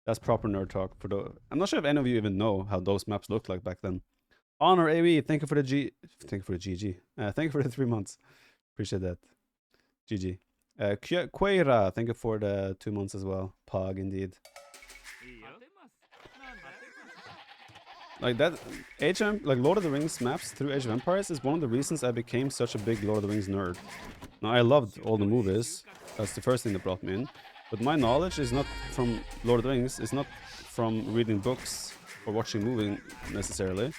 That's proper nerd talk. I'm not sure if any of you even know how those maps looked like back then. Honor AE, thank you for the thank you for the GG. Thank you for the 3 months. Appreciate that. GG. Queira, thank you for the 2 months as well. Pog, indeed. Like that, like Lord of the Rings maps through Age of Empires is one of the reasons I became such a big Lord of the Rings nerd. Now, I loved all the movies. That's the first thing that brought me in. But my knowledge is not from Lord of the Rings. It's not from reading books or watching movies necessarily.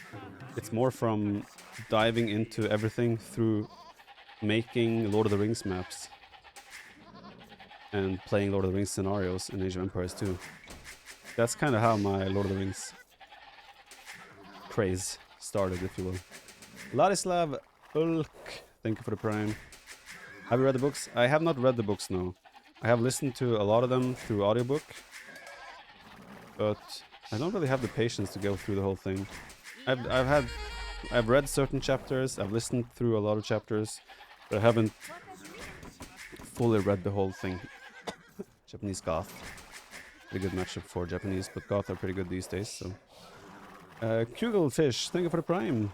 It's more from diving into everything through making Lord of the Rings maps and playing Lord of the Rings scenarios in Age of Empires too. That's kind of how my Lord of the Rings craze started, if you will. Ladislav Ulk, thank you for the prime. Have you read the books? I have not read the books, no. I have listened to a lot of them through audiobook, but I don't really have the patience to go through the whole thing. I've read certain chapters, I've listened through a lot of chapters, but I haven't fully read the whole thing. Japanese Goth. Pretty good matchup for Japanese, but Goth are pretty good these days, so. Kugelfish, thank you for the prime.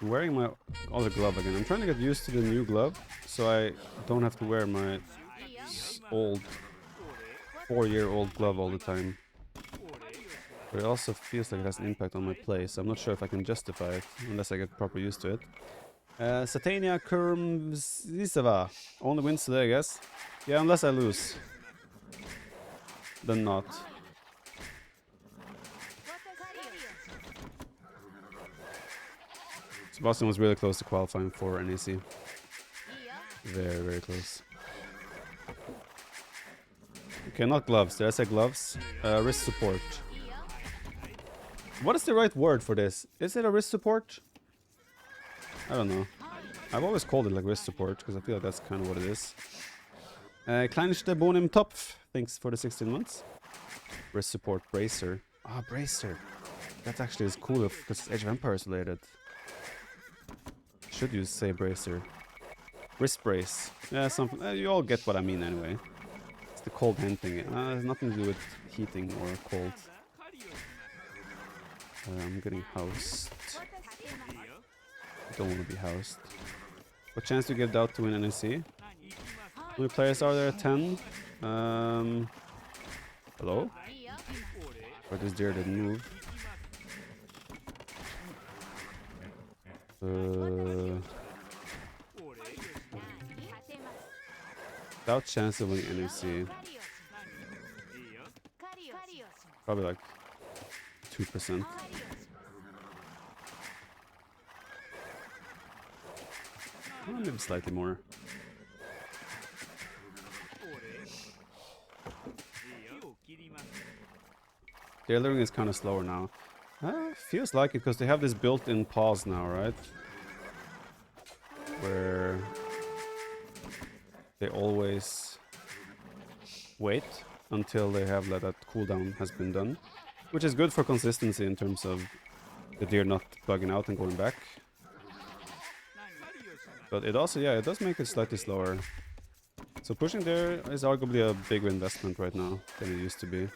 I'm wearing my other glove again. I'm trying to get used to the new glove, so I don't have to wear my old 4-year-old glove all the time. But it also feels like it has an impact on my play, so I'm not sure if I can justify it unless I get proper used to it. Satania Kurmziseva. Only wins today, I guess. Yeah, unless I lose. Then not. Sebastian was really close to qualifying for NAC. Very, very close. Okay, not gloves. Did I say gloves? Wrist support. What is the right word for this? Is it a wrist support? I don't know. I've always called it like wrist support because I feel like that's kind of what it is. Kleinste Bonim Topf. Thanks for the 16 months. Wrist support. Bracer. Ah, bracer. That actually is cool because it's Age of Empires related. Should you say bracer? Wrist brace. Yeah, something. You all get what I mean anyway. It's the cold hand thing. It has nothing to do with heating or cold. I'm getting housed. I don't want to be housed. What chance do you give out to win NAC? How many players are there? 10? Hello? Or this deer didn't move. Without chance of winning NAC. Probably like 2%. Maybe slightly more. The Elering is kind of slower now. Feels like it because they have this built-in pause now, right? Where they always wait until they have that cooldown has been done. Which is good for consistency in terms of the deer not bugging out and going back. But it also, yeah, it does make it slightly slower. So pushing there is arguably a bigger investment right now than it used to be.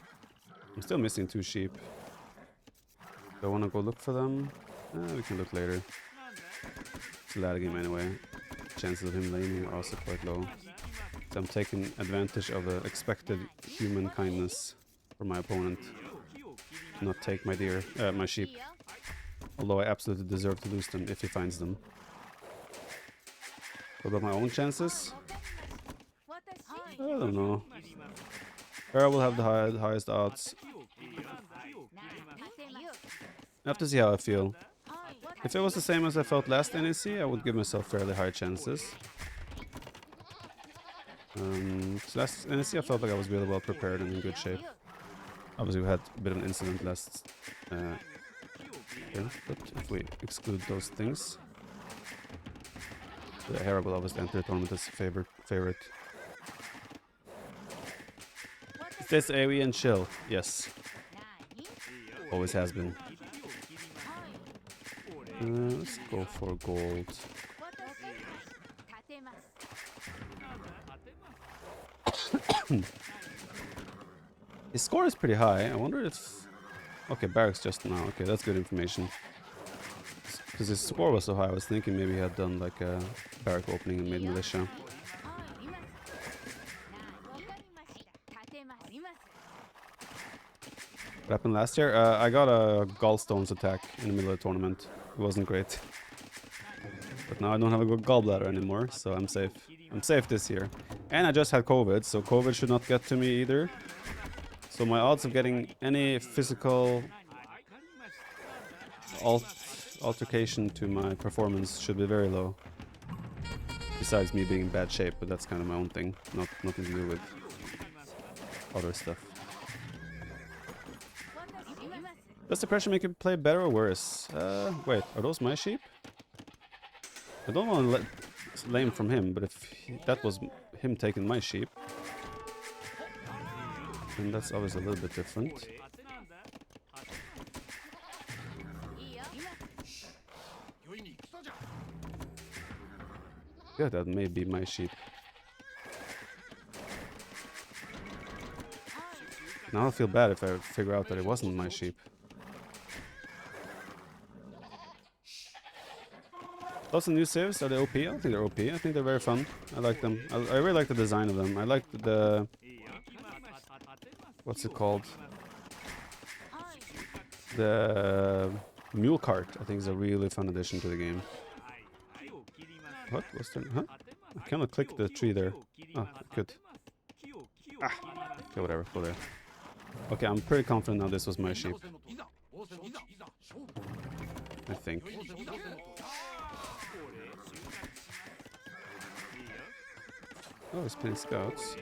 I'm still missing 2 sheep. Do I want to go look for them? We can look later. It's a ladder game anyway. Chances of him laning are also quite low. So I'm taking advantage of the expected human kindness for my opponent. Not take my deer, my sheep. Although I absolutely deserve to lose them if he finds them. What about my own chances? I don't know. Hera will have the highest odds. I have to see how I feel. If it was the same as I felt last NAC, I would give myself fairly high chances. Last NAC I felt like I was really well prepared and in good shape. Obviously we had a bit of an incident last year, but if we exclude those things, the Hera will obviously enter the tournament as favorite. Is this AoE and chill? Yes. Always has been. Let's go for gold. His score is pretty high. I wonder if... Okay, barracks just now. Okay, that's good information. Because his score was so high, I was thinking maybe he had done like a barrack opening and made militia. What happened last year? I got a gallstones attack in the middle of the tournament. It wasn't great. But now I don't have a good gallbladder anymore, so I'm safe. I'm safe this year. And I just had COVID, so COVID should not get to me either. So my odds of getting any physical altercation to my performance should be very low. Besides me being in bad shape, but that's kind of my own thing. Nothing to do with other stuff. Does the pressure make it play better or worse? Wait, are those my sheep? I don't want to lame from him, but if that was him taking my sheep, then that's always a little bit different. Yeah, that may be my sheep. Now I feel bad if I figure out that it wasn't my sheep. Those are new civs, are they OP? I don't think they're OP. I think they're very fun. I like them. I really like the design of them. I like the... What's it called? The mule cart, I think, is a really fun addition to the game. What? What's there? Huh? I cannot click the tree there. Oh, good. Ah. Okay, whatever. Go there. Okay, I'm pretty confident now this was my sheep. I think. Oh, he's playing scouts.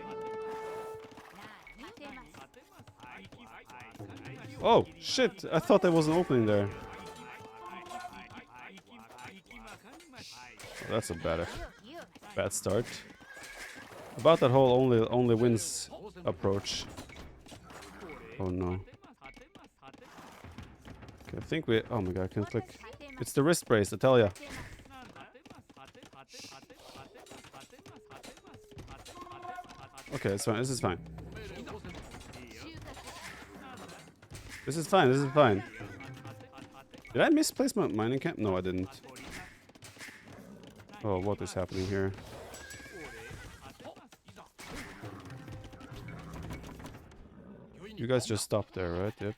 Oh, shit! I thought there was an opening there. Oh, that's a bad start. About that whole only wins approach. Oh no. Okay, I think we... Oh my god, I can't click. It's the wrist brace, I tell ya. Okay, it's fine. This is fine. This is fine. This is fine. Did I misplace my mining camp? No, I didn't. Oh, what is happening here? You guys just stopped there, right? Yep.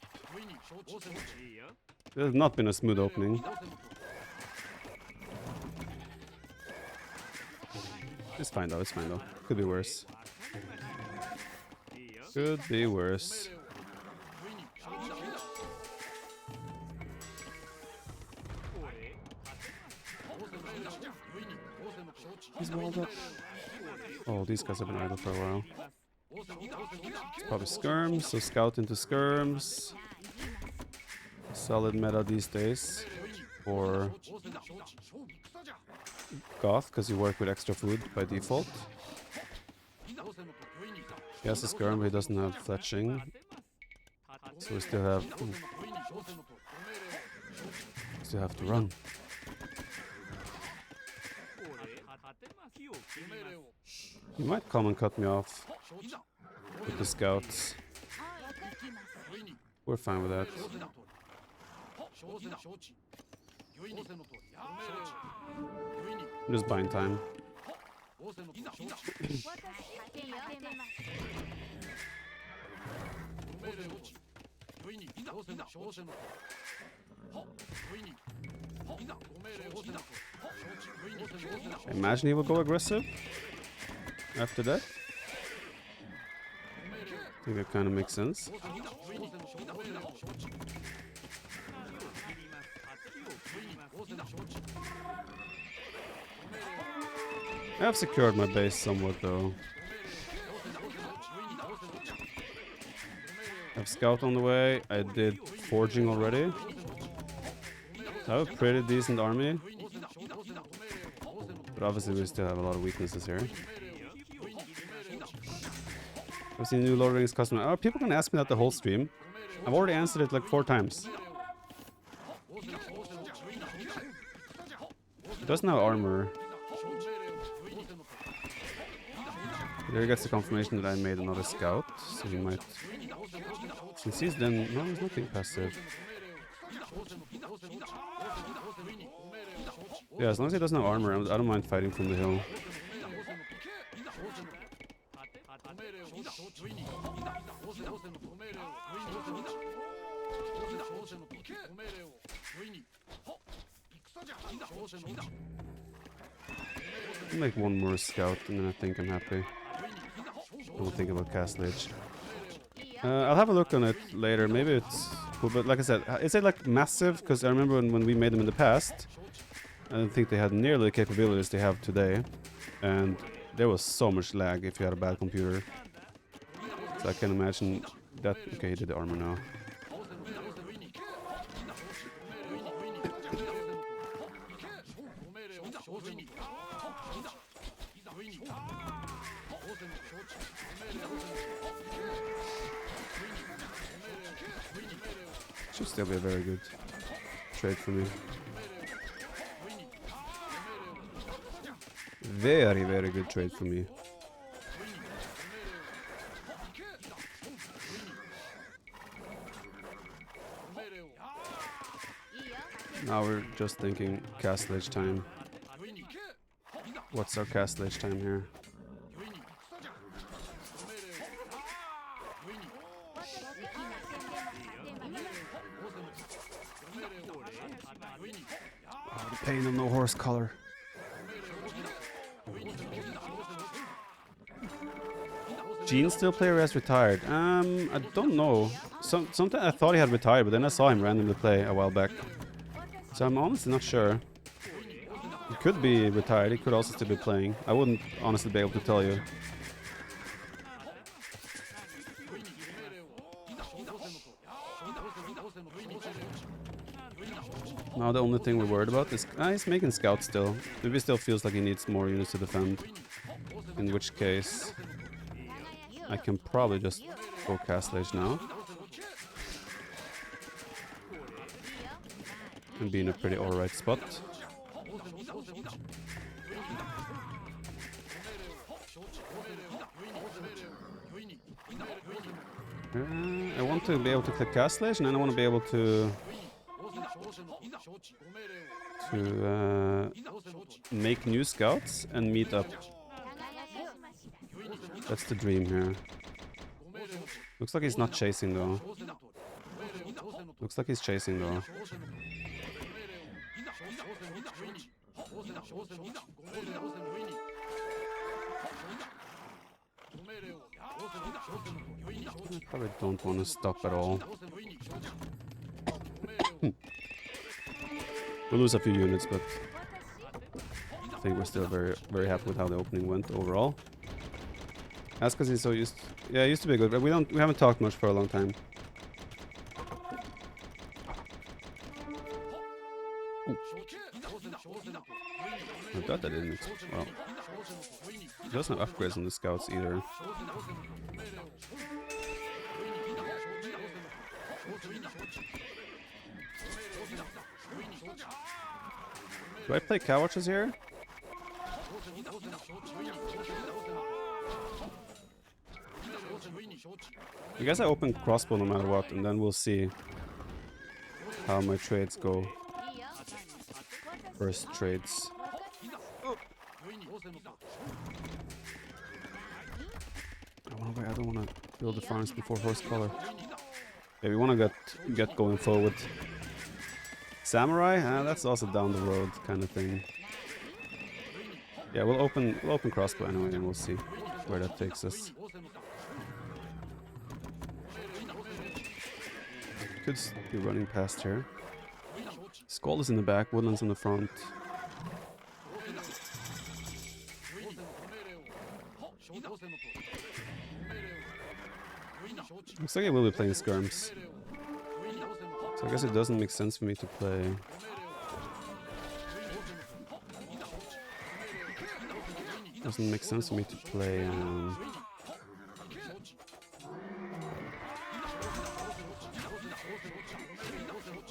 It has not been a smooth opening. It's fine though, it's fine though. Could be worse. Could be worse. He's walled up. Oh, these guys have been idle for a while. It's probably skirms, so scout into skirms. Solid meta these days. Or Goth, because you work with extra food by default. He has a skirm, but he doesn't have fletching. So we still have... Still have to run. He might come and cut me off with the scouts. We're fine with that. I'm just buying time. Imagine he will go aggressive after that. I think that kind of makes sense. I have secured my base somewhat though. I have scout on the way. I did forging already. I have a pretty decent army. But obviously we still have a lot of weaknesses here. I've seen new Lord of the Rings customer. Oh, people can ask me that the whole stream. I've already answered it like 4 times. It doesn't have armor. There he gets the confirmation that I made another scout, so he might... Since he's then... No, he's not being passive. Yeah, as long as he doesn't have armor, I don't mind fighting from the hill. I'll make one more scout and then I think I'm happy. I will think about Castle Age. I'll have a look on it later. Maybe it's cool, but like I said, is it like massive? Because I remember when we made them in the past, I don't think they had nearly the capabilities they have today. And there was so much lag if you had a bad computer. So I can imagine that... Okay, he did the armor now. Should still be a very good trade for me. Very, very good trade for me. Now we're just thinking Castle Age time. What's our Castle Age time here? Oh, the pain of no horse color. Gene still player has retired. I don't know. Sometimes I thought he had retired, but then I saw him randomly play a while back. So I'm honestly not sure. He could be retired, he could also still be playing. I wouldn't honestly be able to tell you. Now the only thing we're worried about is... he's making scouts still. Maybe still feels like he needs more units to defend. In which case... I can probably just go Castle Age now. And be in a pretty alright spot. I want to be able to click Castle Age, and then I want to be able to make new scouts and meet up. That's the dream here. Looks like he's not chasing though. Looks like he's chasing though. I probably don't want to stop at all. We'll lose a few units, but I think we're still very, very happy with how the opening went overall. That's because he's so used. Yeah, he used to be good, but we haven't talked much for a long time. I thought that didn't. Well, he doesn't have upgrades on the scouts either. Do I play cow watches here? I guess I open crossbow no matter what, and then we'll see how my trades go. First trades. I don't want to build the farms before horse color. Yeah, we want to get going forward. Samurai? That's also down the road kind of thing. Yeah, we'll open crossbow anyway, and we'll see where that takes us. Could be running past here. Skull is in the back, Woodland's in the front. Looks like I will be playing skirms. So I guess it doesn't make sense for me to play. Doesn't make sense for me to play.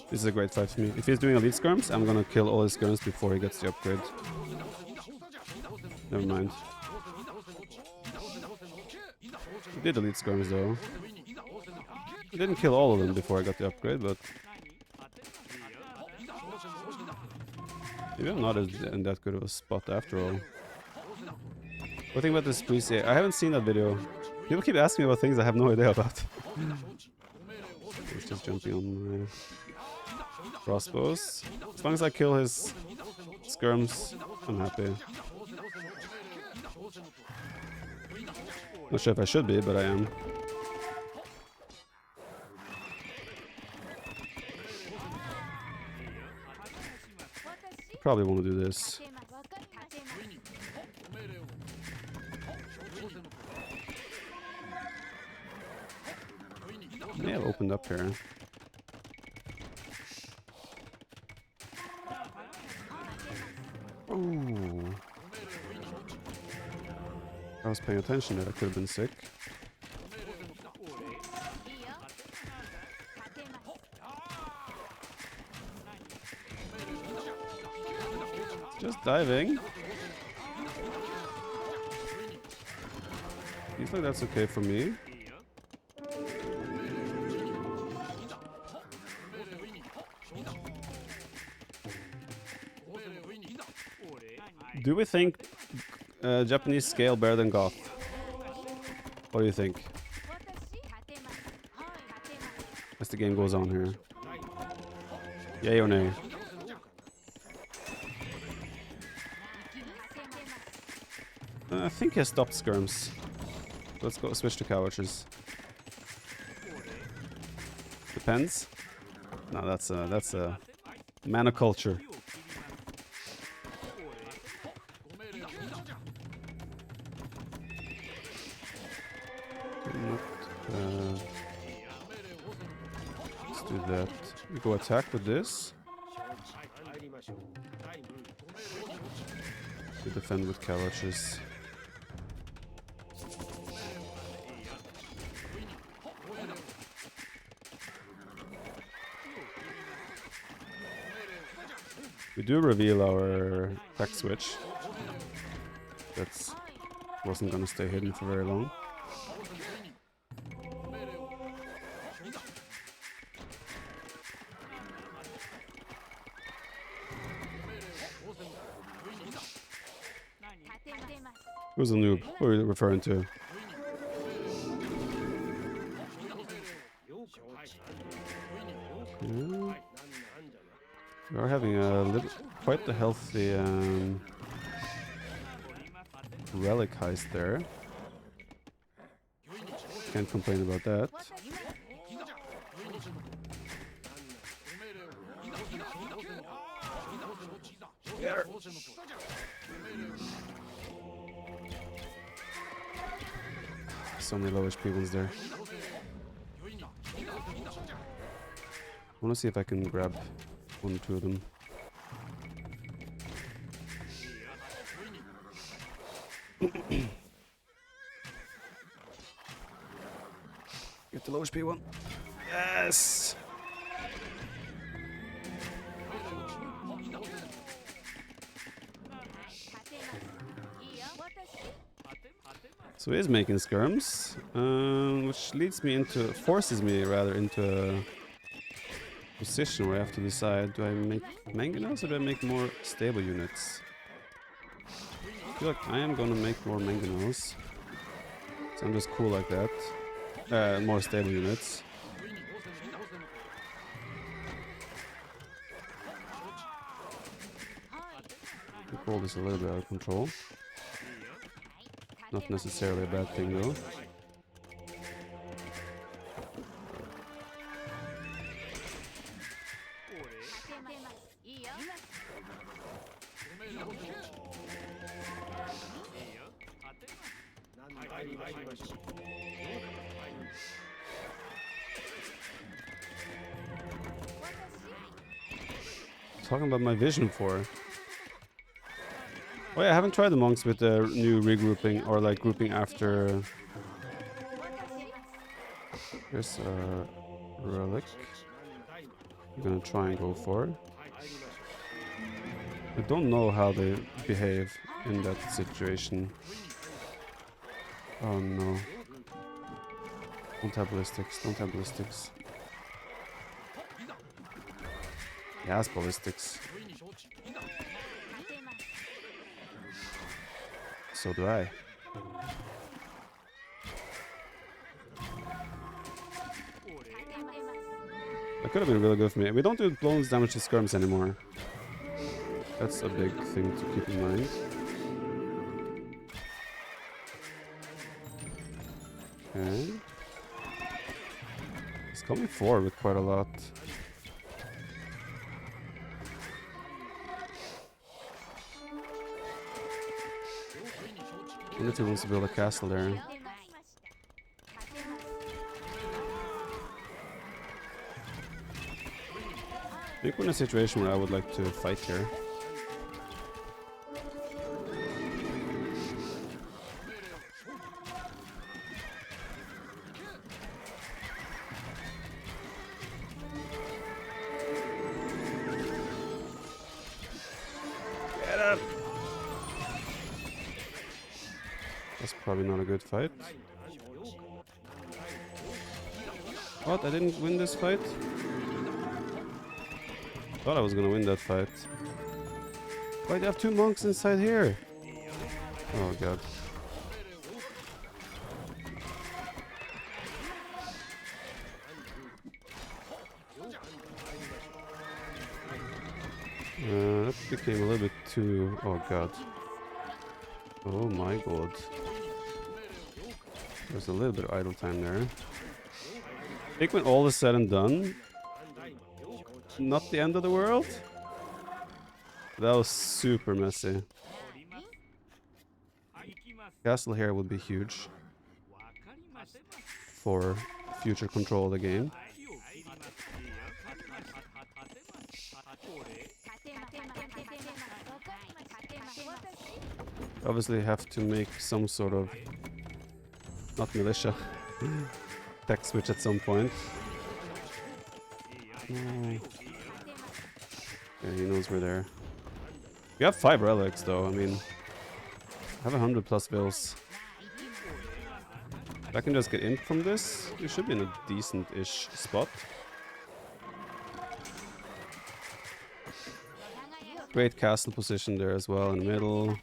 This is a great fight for me. If he's doing elite skirms, I'm gonna kill all his skirms before he gets the upgrade. Never mind. I did elite skirms though. I didn't kill all of them before I got the upgrade, but maybe I'm not in that good of a spot after all. What think about this Trebuchet? I haven't seen that video. People keep asking me about things I have no idea about. He's just jumping on my crossbows. As long as I kill his skirms, I'm happy. Not sure if I should be, but I am. Probably want to do this. May have opened up here. Ooh. I was paying attention there, I could have been sick. Just diving. Feels like that's okay for me. Do we think Japanese scale better than Goth? What do you think? As the game goes on here. Yay or nay? I think he has stopped skirms. Let's go switch to couches. Depends. No, that's a mana culture. Let's do that. We go attack with this. We defend with couches. We do reveal our back switch. That wasn't gonna stay hidden for very long. Who's the noob? What are you referring to? Yeah. We are having quite a healthy relic heist there. Can't complain about that. So many low HP ones there. I want to see if I can grab one or two of them. Get the low HP one. Yes! So he is making skirms, which forces me rather into a position where I have to decide, do I make mangonels or do I make more stable units? I feel like I am gonna make more mangonels. So I'm just cool like that. More stable units. Control is a little bit out of control. Not necessarily a bad thing though. Talking about my vision for. Oh yeah, I haven't tried the monks with the new regrouping or like grouping after. Here's a relic. I'm gonna try and go for. I don't know how they behave in that situation. Oh no. Don't have ballistics, don't have ballistics. He has ballistics. So do I. That could have been really good for me. We don't do bonus damage to skirms anymore. That's a big thing to keep in mind. Okay. He's coming forward with quite a lot. I wonder if he wants to build a castle there. I think we're in a situation where I would like to fight here. Get up! That's probably not a good fight. What? I didn't win this fight? Thought I was gonna win that fight. Why do you have two monks inside here? Oh god. That became a little bit too... Oh god. Oh my god. There's a little bit of idle time there. I think when all is said and done, not the end of the world. That was super messy. Castle here would be huge for future control of the game. Obviously have to make some sort of, not militia, tech switch at some point. No. Yeah, he knows we're there. We have 5 relics though, I mean, I have 100 plus bills. If I can just get in from this, we should be in a decent-ish spot. Great castle position there as well in the middle.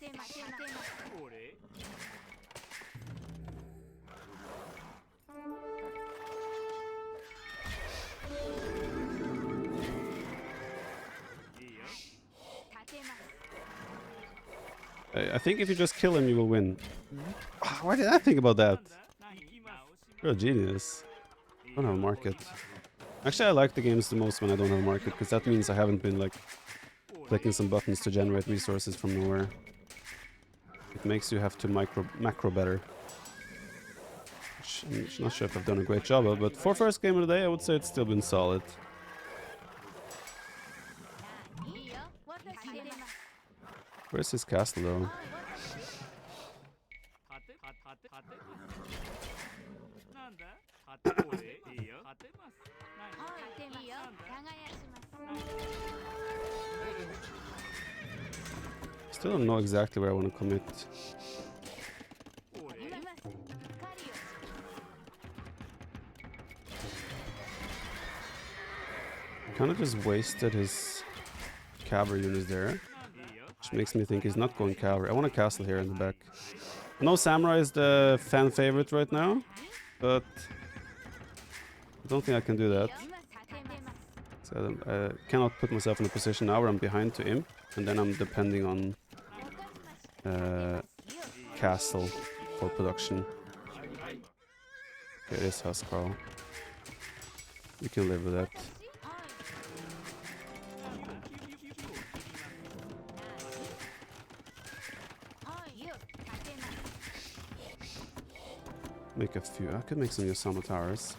I think if you just kill him, you will win. Why did I think about that? You're a genius. I don't have a market. Actually, I like the games the most when I don't have a market, because that means I haven't been like clicking some buttons to generate resources from nowhere. It makes you have to macro better. Which I'm not sure if I've done a great job of, but for first game of the day, I would say it's still been solid. Where's his castle though? Still don't know exactly where I want to commit. Kind of just wasted his cavalry units there. Which makes me think he's not going cavalry. I want a castle here in the back. I know Samurai is the fan favorite right now, but I don't think I can do that. So I cannot put myself in a position now where I'm behind to imp, and then I'm depending on castle for production. Okay, it is Huscarl. We can live with that. Make a few. I could make some Yosama towers.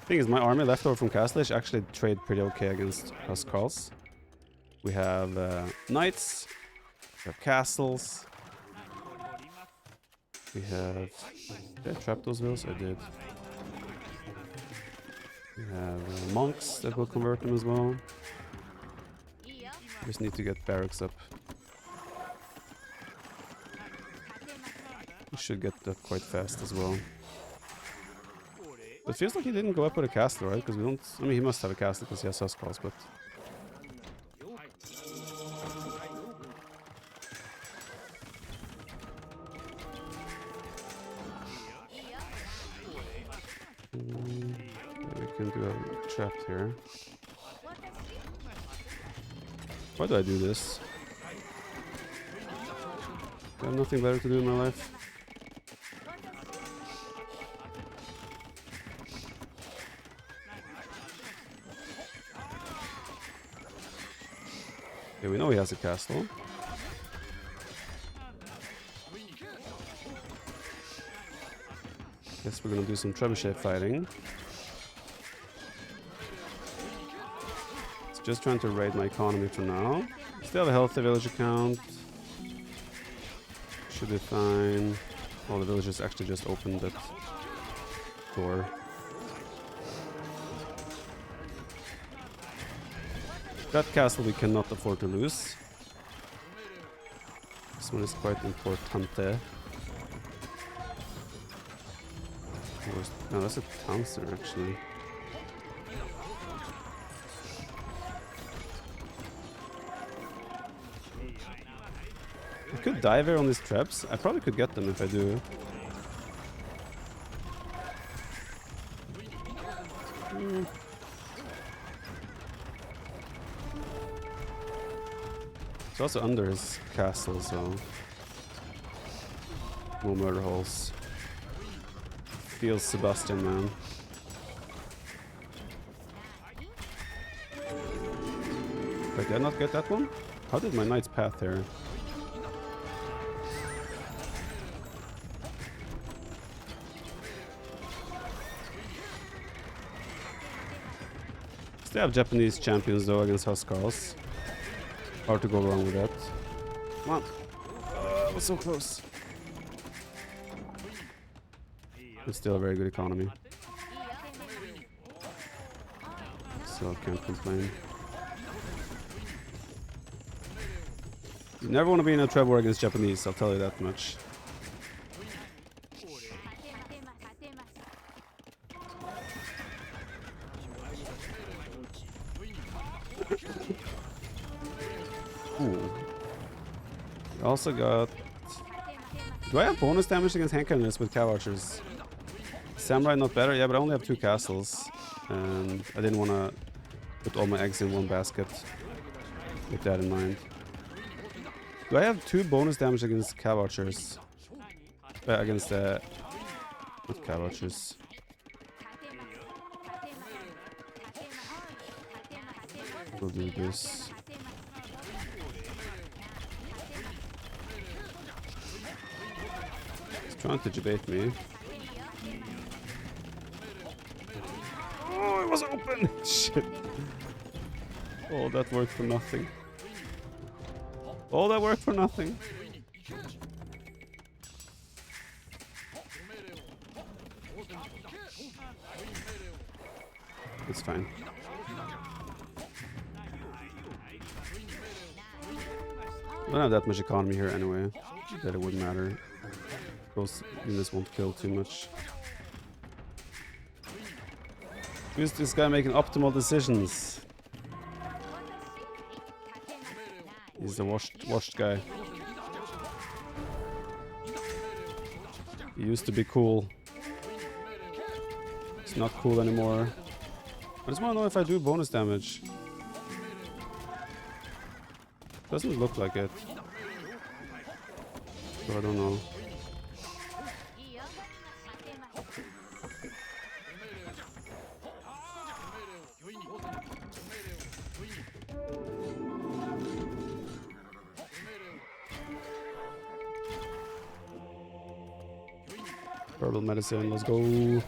Thing is, my army left over from Castlish actually trade pretty okay against Huscarls. We have knights. We have castles. We have... Did I trap those villas? I did. We have monks that will convert them as well. Just need to get barracks up. We should get that quite fast as well. It feels like he didn't go up with a castle, right? Because we don't... I mean, he must have a castle because he has Huskarls, but... we can do a trap here. Why do I do this? I have nothing better to do in my life. Okay, we know he has a castle. Guess we're gonna do some Trebuchet fighting. It's just trying to raid my economy for now. Still have a healthy village account. Should be fine. Oh, the villagers actually just opened that door. That castle we cannot afford to lose. This one is quite important. No, that's a town center actually. I could dive here on these traps. I probably could get them if I do. It's also under his castle, so no murder holes. Feels Sebastian, man. Wait, did I not get that one? How did my knight's path here? Still have Japanese champions though against Huskarls. Hard to go wrong with that. Come on. That was so close. It's still a very good economy. So I can't complain. You never want to be in a trap war against Japanese, I'll tell you that much. Ooh. We also got... Do I have bonus damage against hand cannons with cav archers? Samurai not better? Yeah, but I only have 2 castles. And I didn't want to put all my eggs in one basket. With that in mind. Do I have 2 bonus damage against cav archers? Against the... not cav archers. We'll do this. He's trying to debate me. Oh, it was open! Shit. Oh, that worked for nothing. Oh, that worked for nothing. It's fine. I don't have that much economy here anyway, that it wouldn't matter. Those units won't kill too much. Who's this guy making optimal decisions? He's the washed guy. He used to be cool. It's not cool anymore. I just want to know if I do bonus damage. Doesn't look like it. So I don't know. Herbal medicine, let's go.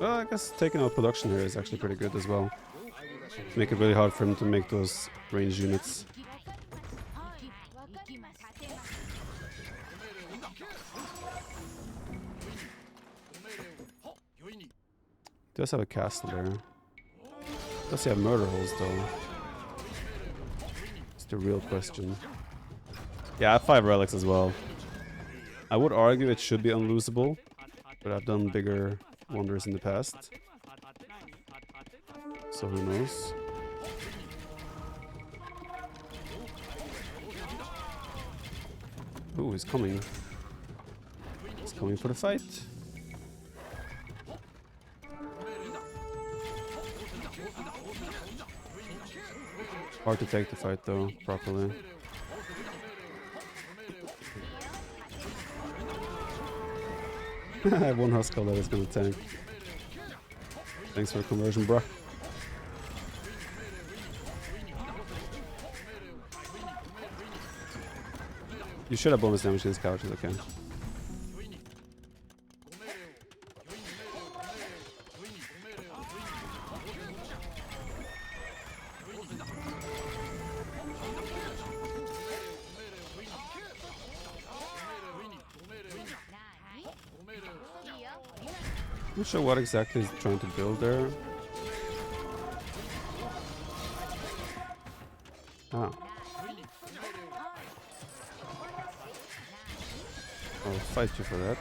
Well, I guess taking out production here is actually pretty good as well. Make it really hard for him to make those range units. He does have a castle there. Does he have murder holes though? It's the real question. Yeah, I have 5 relics as well. I would argue it should be unlosable, but I've done bigger wonders in the past. So who knows? Ooh, he's coming. He's coming for the fight. Hard to take the fight though, properly. I have one Huskell that is gonna tank. Thanks for the conversion, bruh. You should have bonus damage against couches, okay. Not sure what exactly he's trying to build there. Ah. I'll fight you for that.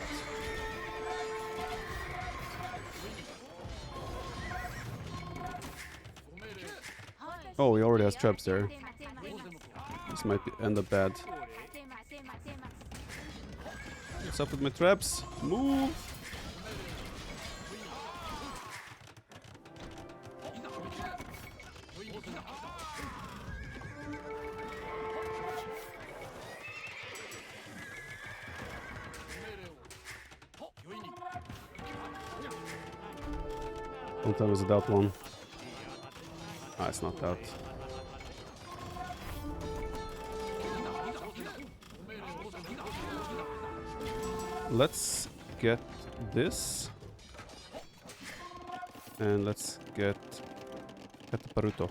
Oh, he already has traps there. This might end up bad. What's up with my traps? Move! Don't tell me it's a doubt one. Ah, it's not doubt. Let's get this. And let's get the Paruto.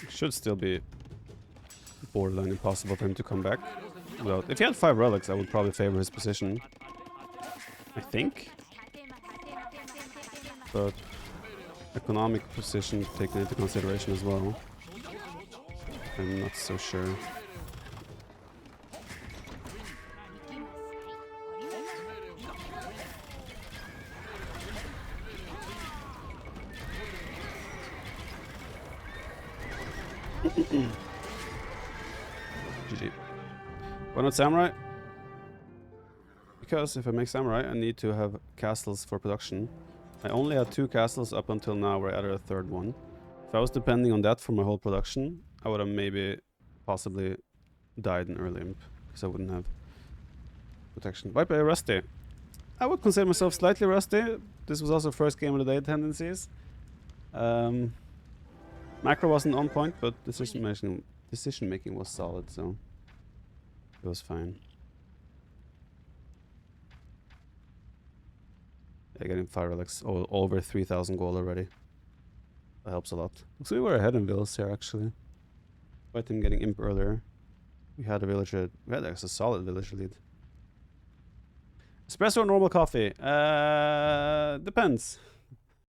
Should still be borderline impossible for him to come back. Without, if he had 5 relics, I would probably favor his position. I think. But economic position taken into consideration as well. I'm not so sure. GG. Why not samurai? Because if I make samurai, I need to have castles for production. I only had 2 castles up until now, where I added a 3rd one. If I was depending on that for my whole production, I would have maybe possibly died in early imp, because I wouldn't have protection. Viper, rusty. I would consider myself slightly rusty. This was also first game of the day tendencies. Macro wasn't on point, but decision making was solid, so it was fine. Yeah, getting 5 relics, over 3,000 gold already. That helps a lot. Looks like we were ahead in villas here, actually. Despite him getting imp earlier, we had a villager. We had a solid villager lead. Espresso or normal coffee? Depends.